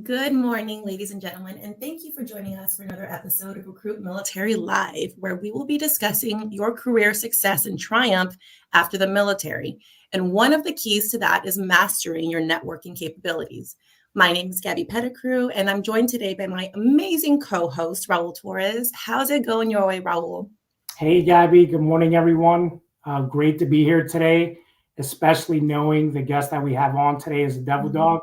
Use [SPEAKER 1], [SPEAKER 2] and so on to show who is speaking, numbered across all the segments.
[SPEAKER 1] Good morning, ladies and gentlemen, and thank you for joining us for another episode of Recruit Military Live, where we will be discussing your career success and triumph after the military. And one of the keys to that is mastering your networking capabilities. My name is Gabby Petticrew, and I'm joined today by my amazing co-host, Raul Torres. How's it going your way, Raul?
[SPEAKER 2] Hey, Gabby. Good morning, everyone. Great to be here today, especially knowing the guest that we have on today is a Devil Dog.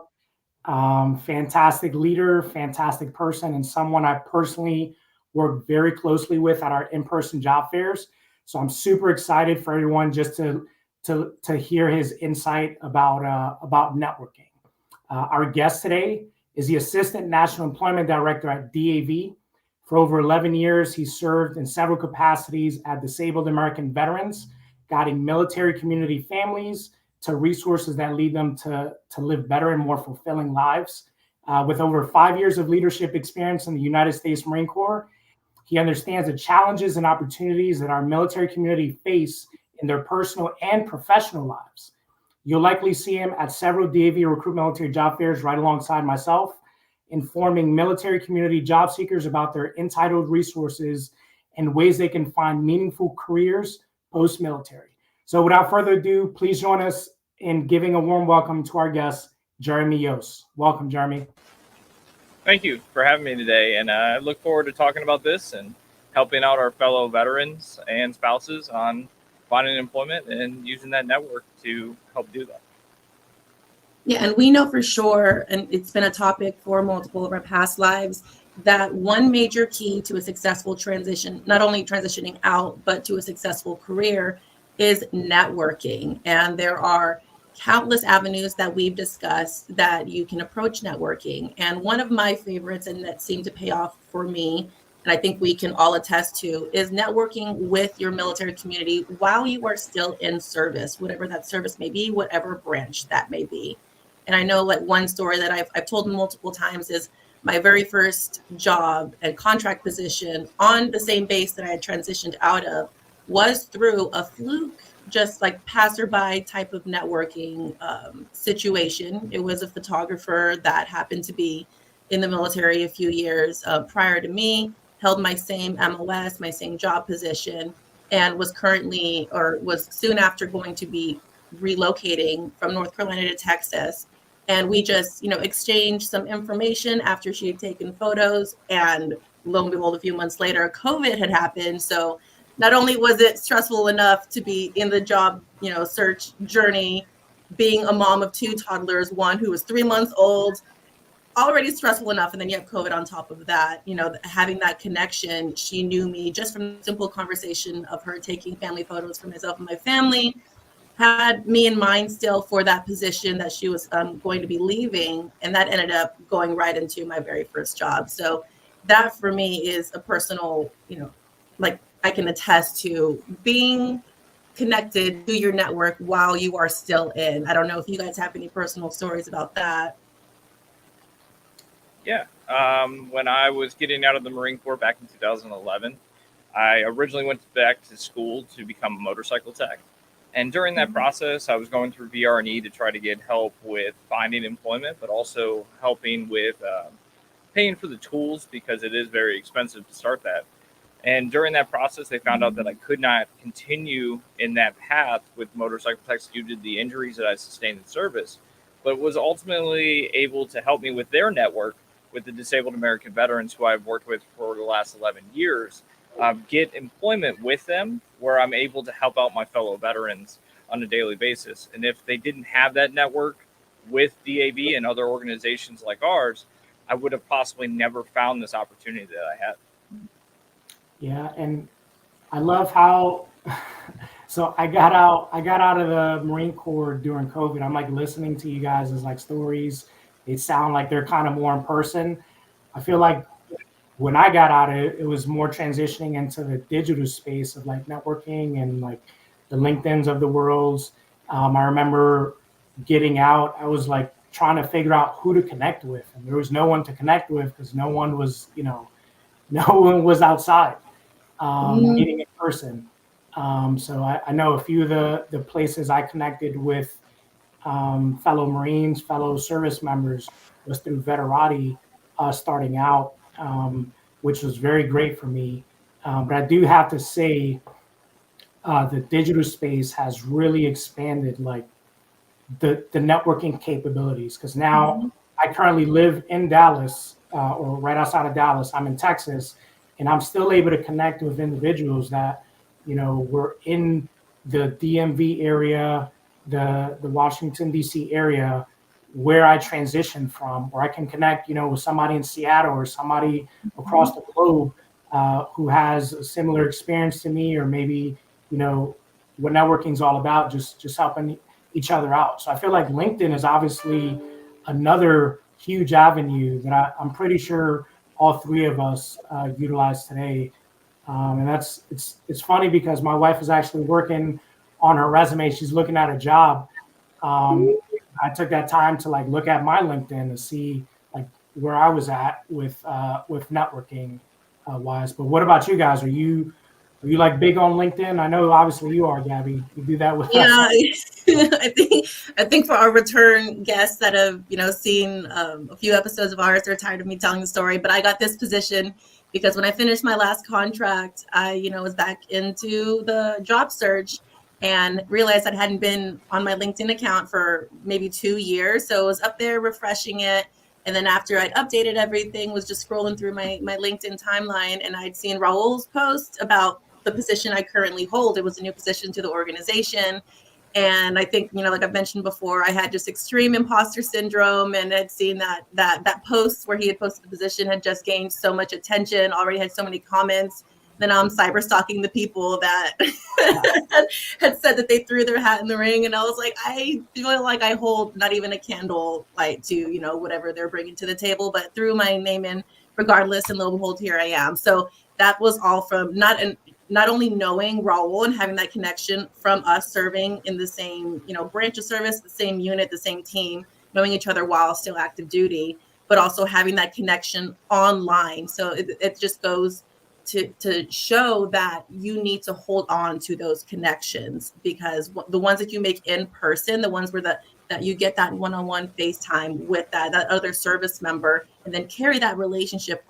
[SPEAKER 2] Fantastic leader, fantastic person, and someone I personally work very closely with at our in-person job fairs. So I'm super excited for everyone just to hear his insight about networking. Our guest today is the Assistant National Employment Director at DAV. For over 11 years, he served in several capacities at Disabled American Veterans, guiding military community families to resources that lead them to live better and more fulfilling lives. With over 5 years of leadership experience in the United States Marine Corps, he understands the challenges and opportunities that our military community face in their personal and professional lives. You'll likely see him at several DAV Recruit Military job fairs right alongside myself, informing military community job seekers about their entitled resources and ways they can find meaningful careers post-military. So without further ado, please join us in giving a warm welcome to our guest, Jeremy Yost. Welcome, Jeremy.
[SPEAKER 3] Thank you for having me today. And I look forward to talking about this and helping out our fellow veterans and spouses on finding employment and using that network to help do that.
[SPEAKER 1] Yeah, and we know for sure, and it's been a topic for multiple of our past lives, that one major key to a successful transition, not only transitioning out, but to a successful career, is networking. And there are countless avenues that we've discussed that you can approach networking. And one of my favorites, and that seemed to pay off for me, and I think we can all attest to, is networking with your military community while you are still in service, whatever that service may be, whatever branch that may be. And I know like one story that I've told multiple times is my very first job and contract position on the same base that I had transitioned out of was through a fluke, just like passerby type of networking situation. It was a photographer that happened to be in the military a few years prior to me, held my same MOS, my same job position, and was soon after going to be relocating from North Carolina to Texas. And we just, exchanged some information after she had taken photos. And lo and behold, a few months later, COVID had happened. So not only was it stressful enough to be in the job, search journey, being a mom of two toddlers, one who was 3 months old, already stressful enough. And then you have COVID on top of that, having that connection. She knew me just from simple conversation of her taking family photos for myself and my family, had me in mind still for that position that she was going to be leaving. And that ended up going right into my very first job. So that for me is a personal, like I can attest to being connected to your network while you are still in. I don't know if you guys have any personal stories about that.
[SPEAKER 3] Yeah. When I was getting out of the Marine Corps back in 2011, I originally went back to school to become a motorcycle tech. And during that process, I was going through VR&E to try to get help with finding employment, but also helping with paying for the tools because it is very expensive to start that. And during that process, they found out that I could not continue in that path with motorcycle techs due to the injuries that I sustained in service, but was ultimately able to help me with their network with the Disabled American Veterans who I've worked with for the last 11 years. Get employment with them where I'm able to help out my fellow veterans on a daily basis. And if they didn't have that network with DAV and other organizations like ours, I would have possibly never found this opportunity that I had.
[SPEAKER 2] Yeah, and I love how so I got out of the Marine Corps during COVID. I'm like listening to you guys' like stories. They sound like they're kind of more in person. I feel like when I got out of it, it was more transitioning into the digital space of like networking and like the LinkedIns of the world. I remember getting out, I was like trying to figure out who to connect with. And there was no one to connect with because no one was outside meeting in person. So I know a few of the places I connected with fellow Marines, fellow service members was through Veterati starting out, which was very great for me. But I do have to say, the digital space has really expanded like the networking capabilities, because now
[SPEAKER 1] Mhm.
[SPEAKER 2] I currently live in Dallas, or right outside of Dallas. I'm in Texas, and I'm still able to connect with individuals that, were in the DMV area, the Washington D.C. area, where I transitioned from, or I can connect, with somebody in Seattle or somebody across the globe who has a similar experience to me, or maybe, what networking is all about, just helping each other out. So I feel like LinkedIn is obviously another huge avenue that I'm pretty sure all three of us utilize today. And it's funny because my wife is actually working on her resume. She's looking at a job. I took that time to like look at my LinkedIn to see like where I was at with networking wise. But what about you guys? Are you like big on LinkedIn? I know obviously you are, Gabby. You do that with us.
[SPEAKER 1] Yeah, I think for our return guests that have seen a few episodes of ours, they're tired of me telling the story. But I got this position because when I finished my last contract, I was back into the job search and realized I hadn't been on my LinkedIn account for maybe 2 years. So I was up there refreshing it. And then after I'd updated everything, was just scrolling through my LinkedIn timeline, and I'd seen Raul's post about the position I currently hold. It was a new position to the organization. And I think, like I've mentioned before, I had just extreme imposter syndrome, and had seen that post where he had posted the position had just gained so much attention, already had so many comments. Then I'm cyber stalking the people that had said that they threw their hat in the ring. And I was like, I feel like I hold not even a candle light to, whatever they're bringing to the table, but threw my name in regardless. And lo and behold, here I am. So that was all from not only knowing Raul and having that connection from us serving in the same, branch of service, the same unit, the same team, knowing each other while still active duty, but also having that connection online. So it just goes to show that you need to hold on to those connections, because the ones that you make in person, the ones where that you get that one-on-one FaceTime with that other service member, and then carry that relationship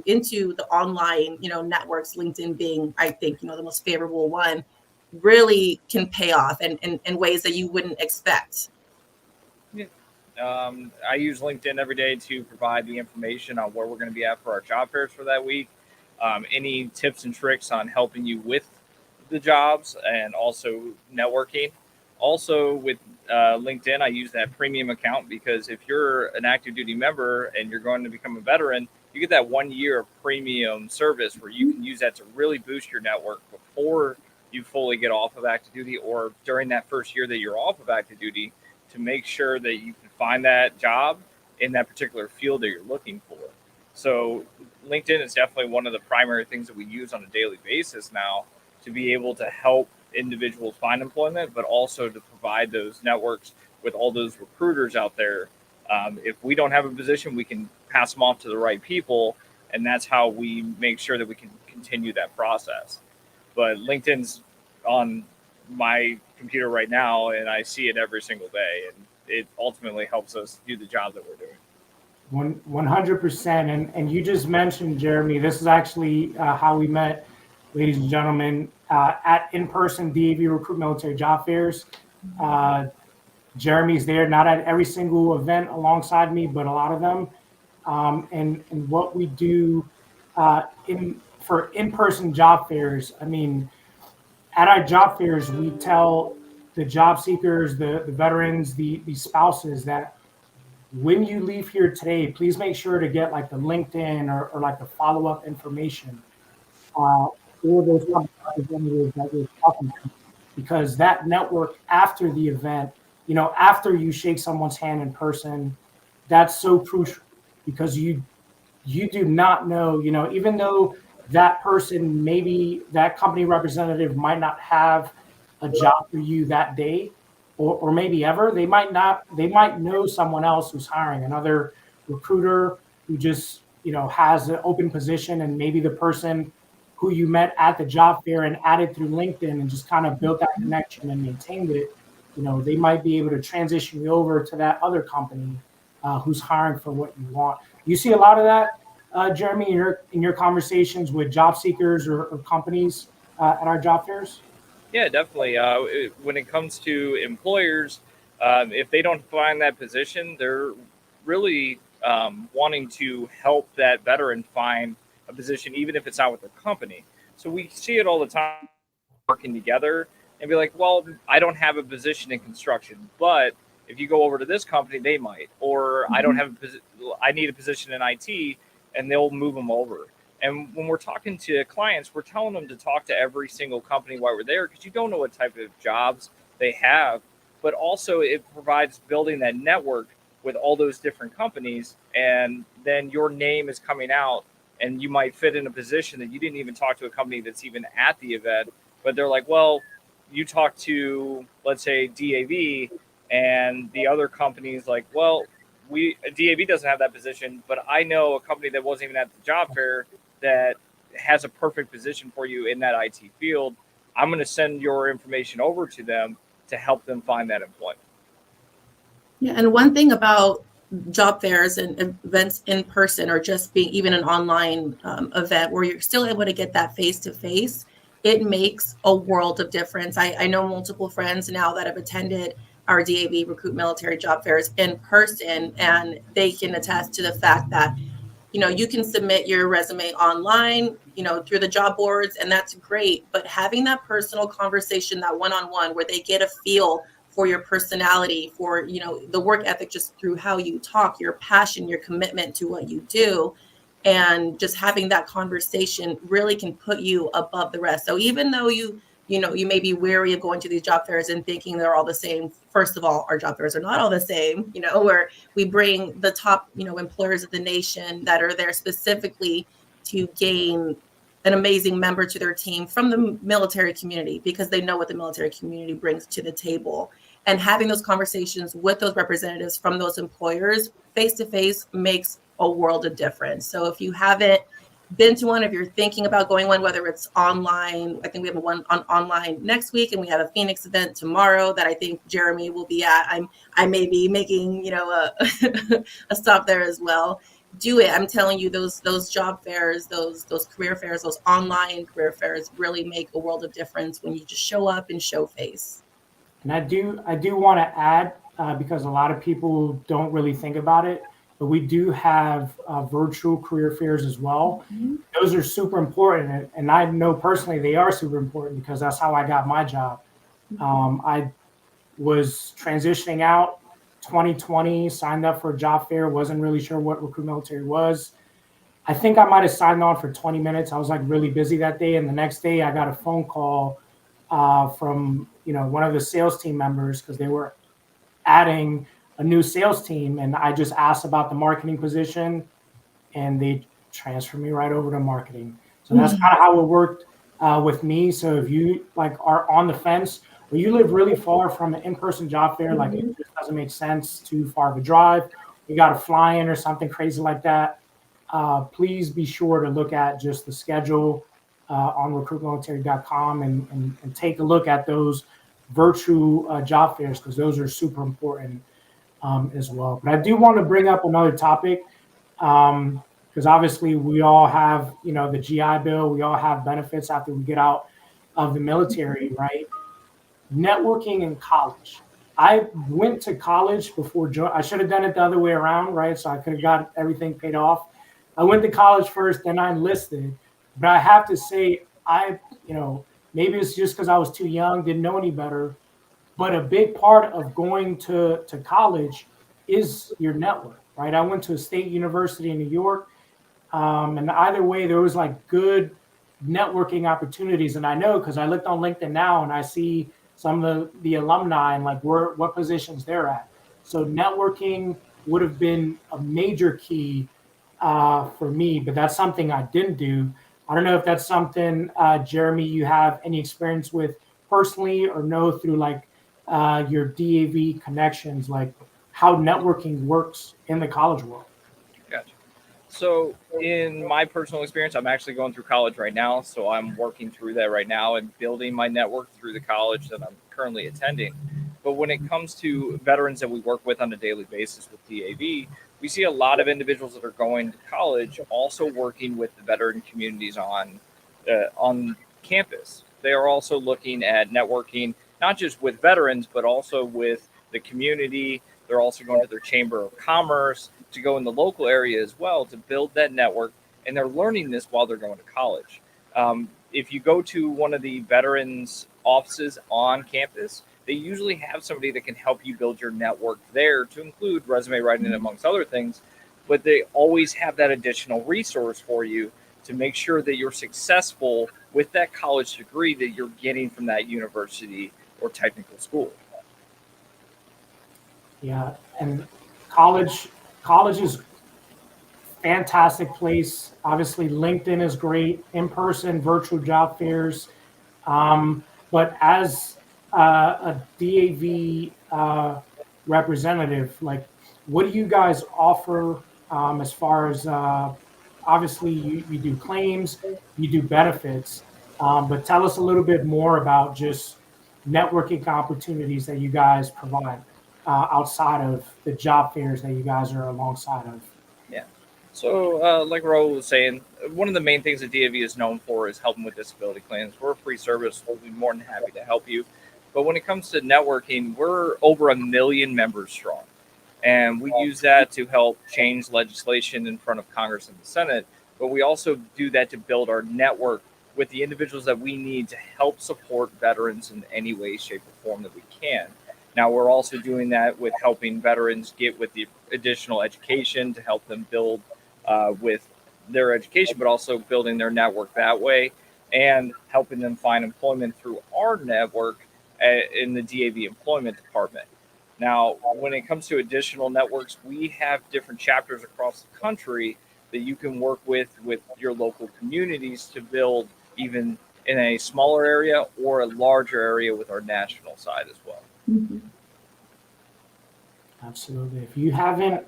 [SPEAKER 1] into the online, networks, LinkedIn being, I think, the most favorable one, really can pay off in ways that you wouldn't expect.
[SPEAKER 3] Yeah. I use LinkedIn every day to provide the information on where we're going to be at for our job fairs for that week. Any tips and tricks on helping you with the jobs, and also networking. Also with LinkedIn, I use that premium account because if you're an active duty member and you're going to become a veteran, you get that 1 year of premium service where you can use that to really boost your network before you fully get off of active duty, or during that first year that you're off of active duty, to make sure that you can find that job in that particular field that you're looking for. So LinkedIn is definitely one of the primary things that we use on a daily basis now to be able to help individuals find employment, but also to provide those networks with all those recruiters out there. If we don't have a position, we can pass them off to the right people, and that's how we make sure that we can continue that process. But LinkedIn's on my computer right now, and I see it every single day, and it ultimately helps us do the job that we're doing.
[SPEAKER 2] 100%. And you just mentioned, Jeremy, this is actually how we met, ladies and gentlemen, at in-person DAV RecruitMilitary job fairs. Jeremy's there, not at every single event alongside me, but a lot of them. And what we do for in-person job fairs, I mean, at our job fairs, we tell the job seekers, the veterans, the spouses that when you leave here today, please make sure to get like the LinkedIn or like the follow-up information for those representatives that you're talking to, because that network after the event, after you shake someone's hand in person, that's so crucial, because you do not know, even though that person, maybe that company representative might not have a job for you that day, or maybe ever. They might know someone else who's hiring, another recruiter who just, has an open position, and maybe the person who you met at the job fair and added through LinkedIn and just kind of built that connection and maintained it. they might be able to transition you over to that other company who's hiring for what you want. You see a lot of that, Jeremy, in your conversations with job seekers or companies at our job fairs?
[SPEAKER 3] Yeah, definitely. When it comes to employers, if they don't find that position, they're really wanting to help that veteran find a position, even if it's not with their company. So we see it all the time, working together and be like, well, I don't have a position in construction, but if you go over to this company, they might. Or I don't have I need a position in IT, and they'll move them over. And when we're talking to clients, we're telling them to talk to every single company while we're there, because you don't know what type of jobs they have. But also it provides building that network with all those different companies. And then your name is coming out, and you might fit in a position that you didn't even talk to a company that's even at the event. But they're like, well, you talk to, let's say, DAV, and the other company's like, well, DAV doesn't have that position, but I know a company that wasn't even at the job fair that has a perfect position for you in that IT field. I'm going to send your information over to them to help them find that employment.
[SPEAKER 1] Yeah, and one thing about job fairs and events in person, or just being even an online event where you're still able to get that face-to-face, it makes a world of difference. I know multiple friends now that have attended our DAV RecruitMilitary job fairs in person, and they can attest to the fact that you can submit your resume online, through the job boards, and that's great. But having that personal conversation, that one-on-one, where they get a feel for your personality, for, the work ethic, just through how you talk, your passion, your commitment to what you do, and just having that conversation really can put you above the rest. So even though you may be wary of going to these job fairs and thinking they're all the same. First of all, our job fairs are not all the same, where we bring the top, employers of the nation that are there specifically to gain an amazing member to their team from the military community, because they know what the military community brings to the table. And having those conversations with those representatives from those employers face to face makes a world of difference. So if you haven't been to one, if you're thinking about going one, whether it's online, I think we have one online next week, and we have a Phoenix event tomorrow that I think Jeremy will be at. I may be making a stop there as well. Do it. I'm telling you, those job fairs, those career fairs, those online career fairs really make a world of difference when you just show up and show face.
[SPEAKER 2] And I do want to add, because a lot of people don't really think about it, but we do have virtual career fairs as well. Mm-hmm. Those are super important. And I know personally they are super important, because that's how I got my job. Mm-hmm. I was transitioning out 2020, signed up for a job fair, wasn't really sure what RecruitMilitary was. I think I might have signed on for 20 minutes. I was like really busy that day. And the next day I got a phone call from one of the sales team members, because they were adding a new sales team, and I just asked about the marketing position, and they transferred me right over to marketing. So that's kind of how it worked with me. So if you are on the fence, or you live really far from an in-person job fair, it just doesn't make sense, too far of a drive, you got to fly in or something crazy like that, please be sure to look at just the schedule on recruitmilitary.com and take a look at those virtual job fairs, because those are super important as well. But I do want to bring up another topic, because obviously we all have, the GI Bill, we all have benefits after we get out of the military, right? Networking in college. I went to college before I should have done it the other way around, right? So I could have got everything paid off. I went to college first, then I enlisted. But I have to say, maybe it's just because I was too young, didn't know any better. But a big part of going to college is your network, right? I went to a state university in New York, and either way, there was good networking opportunities. And I know, because I looked on LinkedIn now and I see some of the alumni and what positions they're at. So networking would have been a major key for me, but that's something I didn't do. I don't know if that's something, Jeremy, you have any experience with personally, or know through your DAV connections, how networking works in the college world.
[SPEAKER 3] Gotcha. So in my personal experience, I'm actually going through college right now. So I'm working through that right now and building my network through the college that I'm currently attending. But when it comes to veterans that we work with on a daily basis with DAV, we see a lot of individuals that are going to college also working with the veteran communities on campus. They are also looking at networking, not just with veterans, but also with the community. They're also going to their chamber of commerce to go in the local area as well to build that network. And they're learning this while they're going to college. If you go to one of the veterans offices on campus, they usually have somebody that can help you build your network there, to include resume writing amongst other things. But they always have that additional resource for you to make sure that you're successful with that college degree that you're getting from that university or technical school.
[SPEAKER 2] Yeah, and college is fantastic place. Obviously, LinkedIn is great, in-person, virtual job fairs. But as a DAV representative, like, what do you guys offer as far as obviously you do claims, you do benefits, but tell us a little bit more about just networking opportunities that you guys provide outside of the job fairs that you guys are alongside of.
[SPEAKER 3] Yeah. So, like Raul was saying, one of the main things that DAV is known for is helping with disability claims. We're a free service. We'll be more than happy to help you. But when it comes to networking, we're over 1 million members strong. And we use that to help change legislation in front of Congress and the Senate. But we also do that to build our network with the individuals that we need to help support veterans in any way, shape, or form that we can. Now, we're also doing that with helping veterans get with the additional education to help them build with their education, but also building their network that way and helping them find employment through our network in the DAV employment department. Now, when it comes to additional networks, we have different chapters across the country that you can work with your local communities to build even in a smaller area or a larger area with our national side as well.
[SPEAKER 1] Mm-hmm.
[SPEAKER 2] Absolutely. If you haven't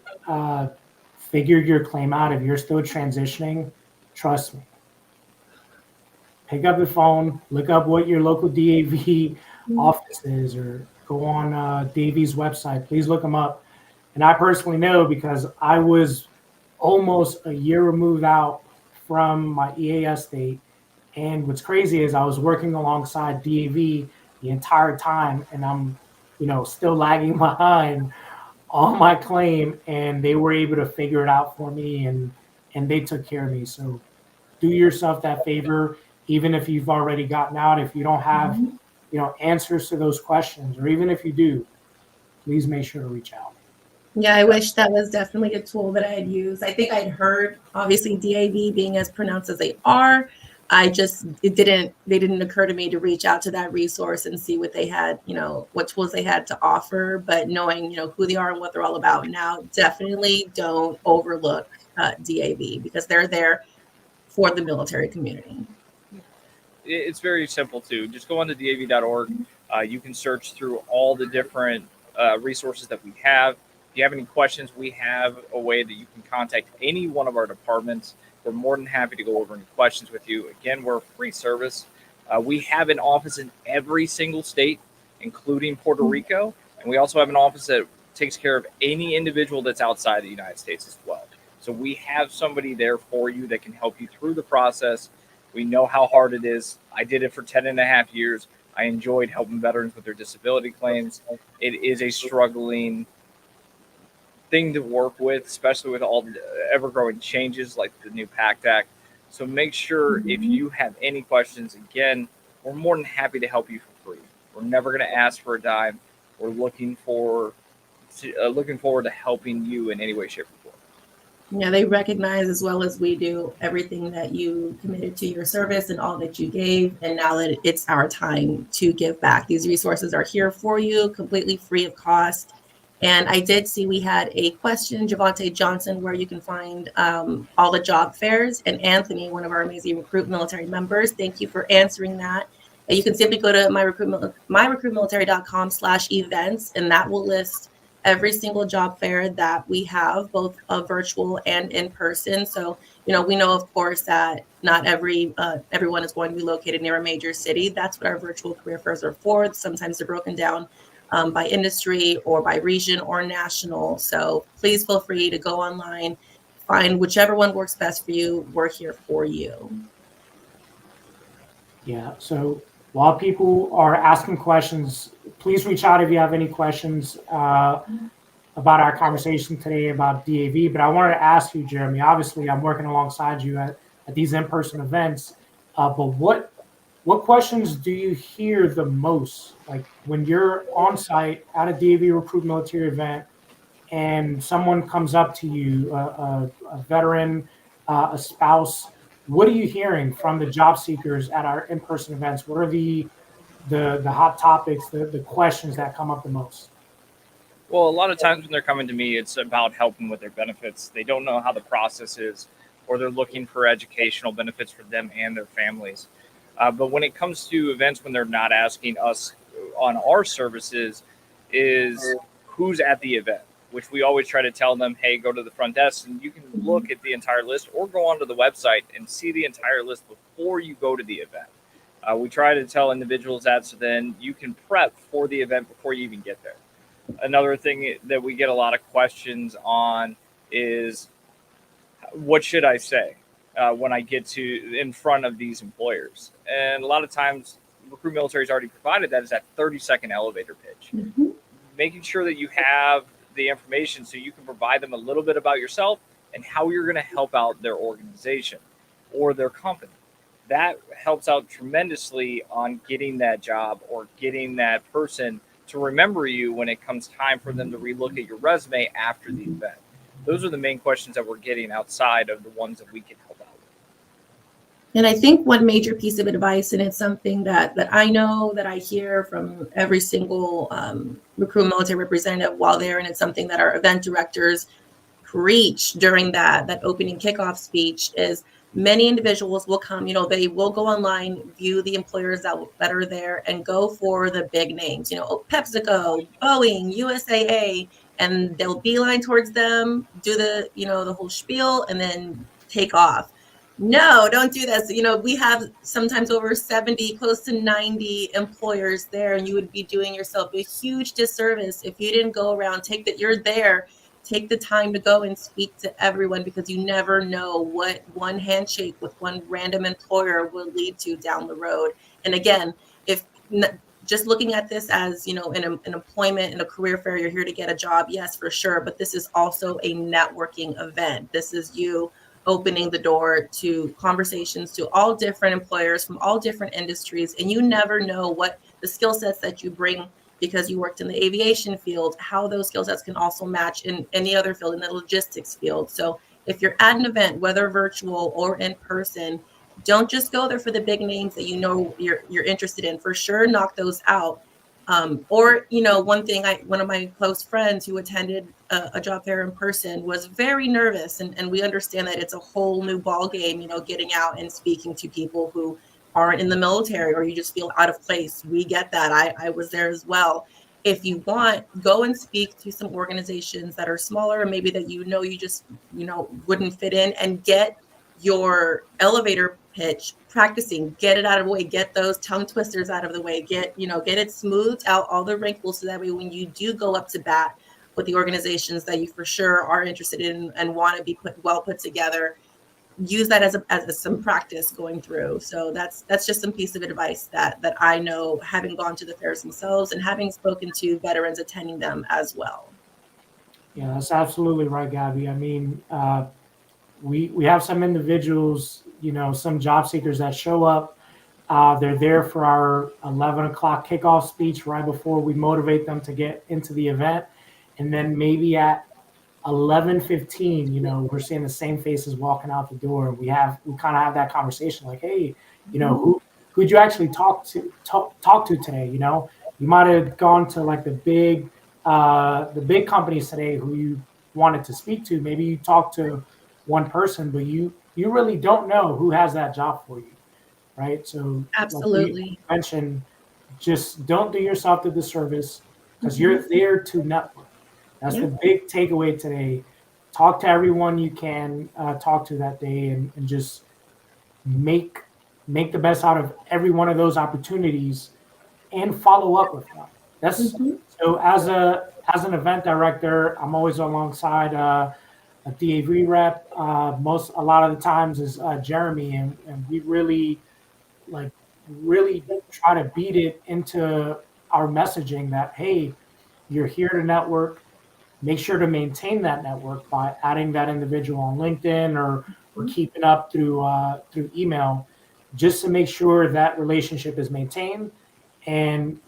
[SPEAKER 2] figured your claim out, if you're still transitioning, trust me. Pick up the phone, look up what your local DAV office is, or go on DAV's website. Please look them up. And I personally know because I was almost a year removed out from my EAS date. And what's crazy is I was working alongside DAV the entire time, and I'm, still lagging behind on my claim, and they were able to figure it out for me, and they took care of me. So do yourself that favor, even if you've already gotten out. If you don't have, answers to those questions, or even if you do, please make sure to reach out.
[SPEAKER 1] Yeah, I wish that was definitely a tool that I had used. I think I'd heard, obviously, DAV being as pronounced as they are. It didn't occur to me to reach out to that resource and see what they had, what tools they had to offer. But knowing, who they are and what they're all about now, definitely don't overlook DAV, because they're there for the military community.
[SPEAKER 3] It's very simple too. Just go on to DAV.org. You can search through all the different resources that we have. If you have any questions, we have a way that you can contact any one of our departments. We're more than happy to go over any questions with you. Again, we're a free service. We have an office in every single state, including Puerto Rico. And we also have an office that takes care of any individual that's outside the United States as well. So we have somebody there for you that can help you through the process. We know how hard it is. I did it for 10 and a half years. I enjoyed helping veterans with their disability claims. It is a struggling thing to work with, especially with all the ever-growing changes like the new PACT Act. So make sure if you have any questions, again, we're more than happy to help you for free. We're never going to ask for a dime. We're looking forward to helping you in any way, shape, or form.
[SPEAKER 1] Yeah, they recognize, as well as we do, everything that you committed to your service and all that you gave. And now that it's our time to give back, these resources are here for you, completely free of cost. And I did see we had a question, Javante Johnson, where you can find all the job fairs. And Anthony, one of our amazing RecruitMilitary members, thank you for answering that. And you can simply go to myrecruitmilitary.com/events, and that will list every single job fair that we have, both virtual and in person. So, we know, of course, that not everyone is going to be located near a major city. That's what our virtual career fairs are for. Sometimes they're broken down by industry or by region or national. So please feel free to go online, find whichever one works best for you. We're here for you.
[SPEAKER 2] Yeah. So while people are asking questions, please reach out if you have any questions about our conversation today about DAV. But I wanted to ask you, Jeremy, obviously I'm working alongside you at these in-person events, but what questions do you hear the most? Like when you're on site at a DAV RecruitMilitary event and someone comes up to you, a veteran, a spouse, what are you hearing from the job seekers at our in-person events? What are the hot topics, the questions that come up the most?
[SPEAKER 3] Well, a lot of times when they're coming to me, it's about helping with their benefits. They don't know how the process is, or they're looking for educational benefits for them and their families. But when it comes to events, when they're not asking us on our services, is who's at the event, which we always try to tell them, hey, go to the front desk and you can look at the entire list or go onto the website and see the entire list before you go to the event. We try to tell individuals that so then you can prep for the event before you even get there. Another thing that we get a lot of questions on is what should I say when I get to in front of these employers? And a lot of times RecruitMilitary has already provided that is that 30-second elevator pitch. Making sure that you have the information so you can provide them a little bit about yourself and how you're going to help out their organization or their company. That helps out tremendously on getting that job or getting that person to remember you when it comes time for them to relook at your resume after the event. Those are the main questions that we're getting outside of the ones that we can help out with.
[SPEAKER 1] And I think one major piece of advice, and it's something that I know that I hear from every single RecruitMilitary representative while there, and it's something that our event directors preach during that opening kickoff speech, is many individuals will come, they will go online, view the employers that are there and go for the big names, PepsiCo, Boeing, USAA, and they'll beeline towards them, do the whole spiel, and then take off. No, don't do that. So, we have sometimes over 70, close to 90 employers there, and you would be doing yourself a huge disservice if you didn't go around, you're there, take the time to go and speak to everyone, because you never know what one handshake with one random employer will lead to down the road. And again, if just looking at this as, an employment and a career fair, you're here to get a job, yes, for sure. But this is also a networking event. This is you opening the door to conversations to all different employers from all different industries. And you never know what the skill sets that you bring, because you worked in the aviation field, how those skill sets can also match in any other field, in the logistics field. So if you're at an event, whether virtual or in person, don't just go there for the big names that you're interested in. For sure, knock those out. One of my close friends who attended a job fair in person was very nervous, and we understand that it's a whole new ball game, getting out and speaking to people who aren't in the military, or you just feel out of place. We get that. I was there as well. If you want, go and speak to some organizations that are smaller, maybe that you just wouldn't fit in, and get your elevator pitch practicing, get it out of the way, get those tongue twisters out of the way, get it smoothed out, all the wrinkles, so that way when you do go up to bat with the organizations that you for sure are interested in and want to be put together, use that as some practice going through. So that's just some piece of advice that I know, having gone to the fairs themselves and having spoken to veterans attending them as well.
[SPEAKER 2] Yeah, that's absolutely right, Gabby. I mean, we have some individuals, some job seekers that show up. They're there for our 11 o'clock kickoff speech right before we motivate them to get into the event. And then maybe at 11:15, we're seeing the same faces walking out the door. We kind of have that conversation like, hey, who'd you actually talk to today? You might have gone to like the big companies today who you wanted to speak to. Maybe you talked to one person, but you really don't know who has that job for you, right? So
[SPEAKER 1] absolutely,
[SPEAKER 2] like you mentioned, just don't do yourself the disservice, because you're there to network. That's the big takeaway today. Talk to everyone you can talk to that day, and just make the best out of every one of those opportunities, and follow up with them. That's so as an event director, I'm always alongside a DAV rep. A lot of the times is Jeremy, and we really try to beat it into our messaging that, hey, you're here to network. Make sure to maintain that network by adding that individual on LinkedIn or keeping up through email, just to make sure that relationship is maintained, and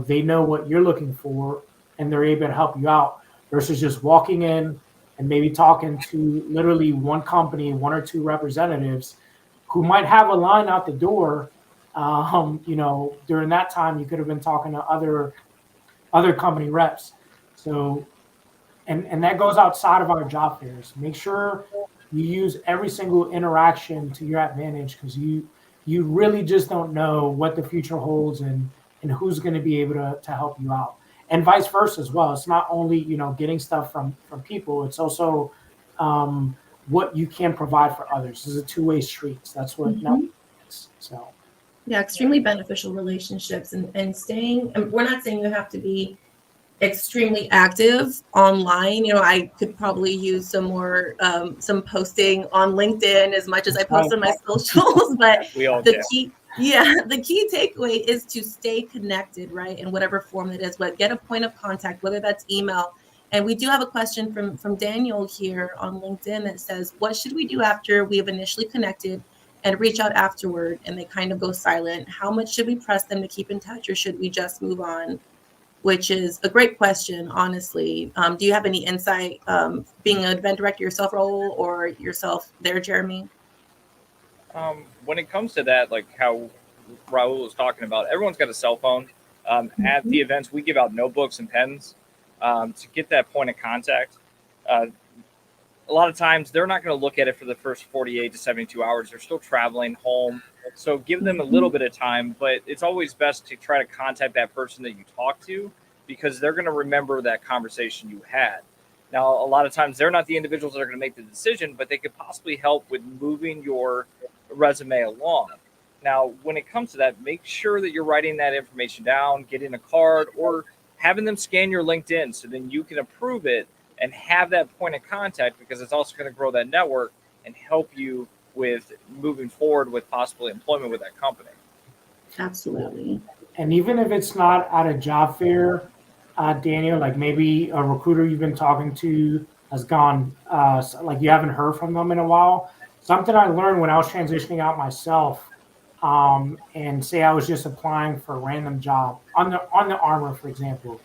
[SPEAKER 2] they know what you're looking for, and they're able to help you out, versus just walking in and maybe talking to literally one company, one or two representatives who might have a line out the door. During that time, you could have been talking to other company reps. So, and that goes outside of our job fairs. Make sure you use every single interaction to your advantage, because you really just don't know what the future holds, and who's going to be able to help you out, and vice versa as well. It's not only getting stuff from people. It's also what you can provide for others. It's a two-way street. That's what networking is. So.
[SPEAKER 1] Yeah, extremely beneficial relationships, and staying, and we're not saying you have to be extremely active online. I could probably use some more some posting on LinkedIn as much as I post on my socials, but the key takeaway is to stay connected, right? In whatever form it is, but get a point of contact, whether that's email. And we do have a question from Daniel here on LinkedIn that says, what should we do after we have initially connected and reach out afterward and they kind of go silent? How much should we press them to keep in touch, or should we just move on? Which is a great question, honestly. Do you have any insight, being an event director yourself, Raul, or yourself there, Jeremy?
[SPEAKER 3] When it comes to that, like how Raul was talking about, everyone's got a cell phone. At the events, we give out notebooks and pens to get that point of contact. A lot of times, they're not going to look at it for the first 48 to 72 hours. They're still traveling home. So give them a little bit of time, but it's always best to try to contact that person that you talk to, because they're going to remember that conversation you had. Now, a lot of times they're not the individuals that are going to make the decision, but they could possibly help with moving your resume along. Now, when it comes to that, make sure that you're writing that information down, getting a card, or having them scan your LinkedIn so then you can approve it and have that point of contact, because it's also going to grow that network and help you with moving forward with possible employment with that company.
[SPEAKER 1] Absolutely.
[SPEAKER 2] And even if it's not at a job fair, Daniel, like maybe a recruiter you've been talking to has gone, like you haven't heard from them in a while. Something I learned when I was transitioning out myself, and say I was just applying for a random job on the Armor, for example.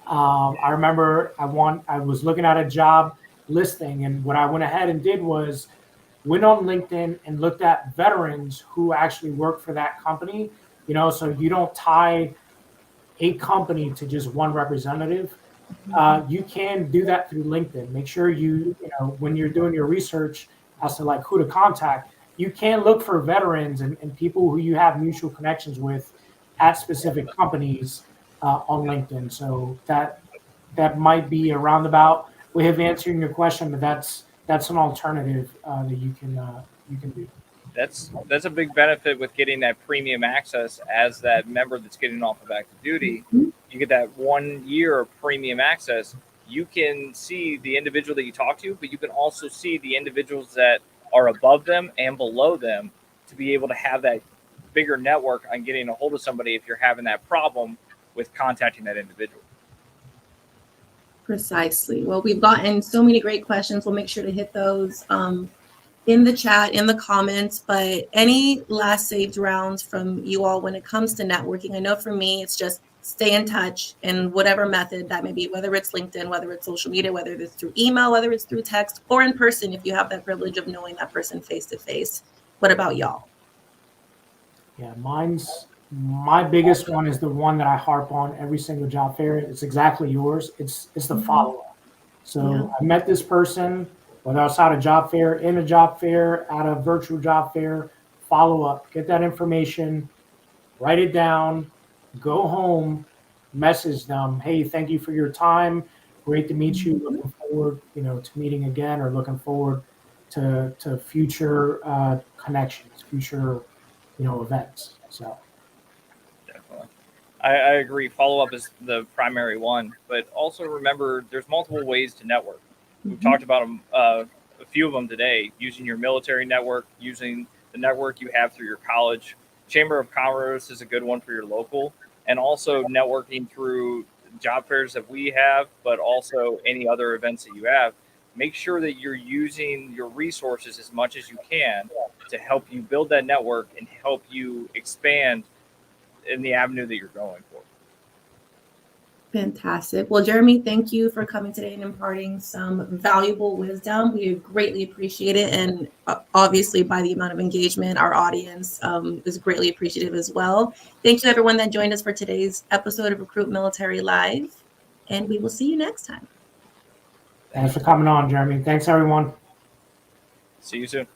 [SPEAKER 2] I remember I was looking at a job listing, and what I went ahead and did was went on LinkedIn and looked at veterans who actually work for that company, so you don't tie a company to just one representative. You can do that through LinkedIn. Make sure when you're doing your research as to like who to contact, you can look for veterans and people who you have mutual connections with at specific companies on LinkedIn. So that might be a roundabout way of answering your question, but that's an alternative that you can do.
[SPEAKER 3] That's a big benefit with getting that premium access as that member that's getting off of active duty. You get that 1 year of premium access. You can see the individual that you talk to, but you can also see the individuals that are above them and below them, to be able to have that bigger network on getting a hold of somebody if you're having that problem with contacting that individual.
[SPEAKER 1] Precisely. Well, we've gotten so many great questions. We'll make sure to hit those in the chat, in the comments. But any last saved rounds from you all when it comes to networking? I know for me, it's just stay in touch in whatever method that may be, whether it's LinkedIn, whether it's social media, whether it's through email, whether it's through text, or in person if you have that privilege of knowing that person face to face. What about y'all?
[SPEAKER 2] Yeah, my biggest one is the one that I harp on every single job fair. It's exactly yours. It's the follow-up. So I met this person, whether outside a job fair, in a job fair, at a virtual job fair, follow up, get that information, write it down, go home, message them. Hey, thank you for your time. Great to meet you. Looking forward, to meeting again, or looking forward to future connections, future, events. So.
[SPEAKER 3] Definitely. I agree. Follow up is the primary one, but also remember there's multiple ways to network. We've talked about them, a few of them today, using your military network, using the network you have through your college. Chamber of Commerce is a good one for your local, and also networking through job fairs that we have, but also any other events that you have. Make sure that you're using your resources as much as you can to help you build that network and help you expand in the avenue that you're going for.
[SPEAKER 1] Fantastic. Well, Jeremy, thank you for coming today and imparting some valuable wisdom. We greatly appreciate it. And obviously, by the amount of engagement, our audience is greatly appreciative as well. Thank you, everyone that joined us for today's episode of Recruit Military Live. And we will see you next time.
[SPEAKER 2] Thanks for coming on, Jeremy. Thanks, everyone.
[SPEAKER 3] See you soon.